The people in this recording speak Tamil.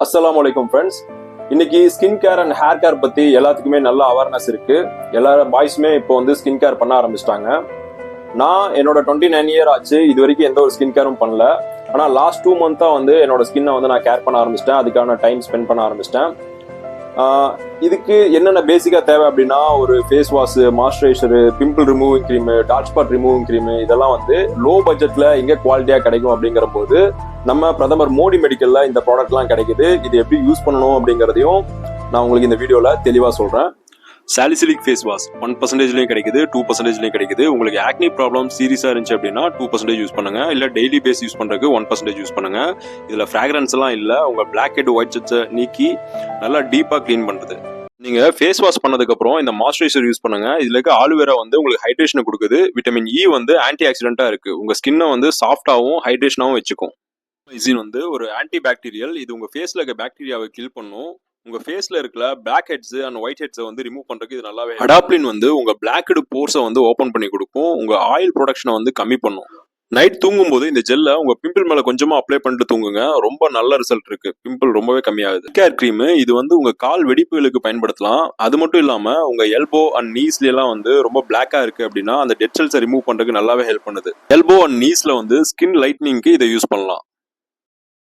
அஸ்ஸலாமு அலைக்கும் ஃப்ரெண்ட்ஸ். இன்னைக்கு skin care and hair care பத்தி எல்லாத்துக்குமே நல்ல அவேர்னஸ் இருக்கு. எல்லாரும் பாய்ஸுமே இப்போ வந்து ஸ்கின் கேர் பண்ண ஆரம்பிச்சிட்டாங்க. நான் என்னோட 29 இயர் ஆச்சு, இது வரைக்கும் எந்த ஒரு ஸ்கின் கேரும் பண்ணல. ஆனால் லாஸ்ட் 2 மந்த்தா வந்து என்னோட ஸ்கின்னை வந்து நான் கேர் பண்ண ஆரம்பிச்சிட்டேன். அதுக்கான டைம் ஸ்பெண்ட் பண்ண ஆரம்பிச்சிட்டேன். இதுக்கு என்னென்ன பேசிக்காக தேவை அப்படின்னா, ஒரு face wash, moisturiser, pimple removing cream, dark spot removing cream, இதெல்லாம் வந்து லோ பட்ஜெட்டில் எங்கே குவாலிட்டியாக கிடைக்கும் அப்படிங்கிற போது நம்ம பிரதமர் மோடி மெடிக்கல்ல இந்த ப்ராடக்ட்லாம் கிடைக்குது. இது எப்படி யூஸ் பண்ணணும் அப்படிங்கிறதையும் நான் உங்களுக்கு இந்த வீடியோவில் தெளிவாக சொல்கிறேன். சாலிசிலிக் ஃபேஸ் வாஷ் 1%லயும் கிடைக்குது, 2%லயும் கிடைக்குது. உங்களுக்கு ஆக்னி ப்ராப்ளம் சீரியஸா இருந்துச்சு அப்படின்னா 2% யூஸ் பண்ணுங்க. இல்ல டெய்லி பேஸ் யூஸ் பண்றதுக்கு 1% யூஸ் பண்ணுங்க. இதுல ஃப்ராக்ரன்ஸ் எல்லாம் இல்ல, உங்க பிளாக் ஹெட் ஒயிட் ஹெட்ஸை நீக்கி நல்லா டீப்பா கிளீன் பண்றது. நீங்க ஃபேஸ் வாஷ் பண்ணதுக்கு அப்புறம் இந்த மாய்ஸ்சரைசர் யூஸ் பண்ணுங்க. இதுல இருக்க ஆலுவேரா வந்து உங்களுக்கு ஹைட்ரேஷனை கொடுக்குது. விட்டமின் இ வந்து ஆன்டி ஆக்சிடென்ட்டா இருக்கு. உங்க ஸ்கின்னை வந்து சாஃப்டாவும் ஹைட்ரேஷனாவும் வச்சுக்கும். இசின் வந்து ஒரு ஆன்டி பாக்டீரியல். இது உங்க ஃபேஸ்ல இருக்க பாக்டீரியாவை கில் பண்ணும். உங்க ஃபேஸ்ல இருக்கிற பிளாக் ஹெட்ஸ் அண்ட் ஒயிட் ஹெட்ஸை வந்து ரிமூவ் பண்றதுக்கு இது நல்லாவே. அடாப்ளின் வந்து உங்க பிளாக் ஹெட் போர்ஸை வந்து ஓபன் பண்ணி கொடுக்கும். உங்க ஆயில் ப்ரொடக்ஷனை வந்து கம்மி பண்ணும். நைட் தூங்கும் போது இந்த ஜெல்லை உங்க பிம்பிள் மேல கொஞ்சமா அப்ளை பண்ணிட்டு தூங்குங்க. ரொம்ப நல்ல ரிசல்ட் இருக்கு. பிம்பிள் ரொம்பவே கம்மியாகுது. கேர் கிரீம் இது வந்து உங்க கால் வெடிப்புகளுக்கு பயன்படுத்தலாம். அது மட்டும் இல்லாம உங்க எல்போ அண்ட் நீஸ்ல எல்லாம் வந்து ரொம்ப பிளாக்கா இருக்கு அப்படின்னா அந்த டெட் செல்ஸை ரிமூவ் பண்றதுக்கு நல்லாவே ஹெல்ப் பண்ணுது. எல்போ அண்ட் நீஸ்ல வந்து ஸ்கின் லைட்னிங்க்கு இதை யூஸ் பண்ணலாம்.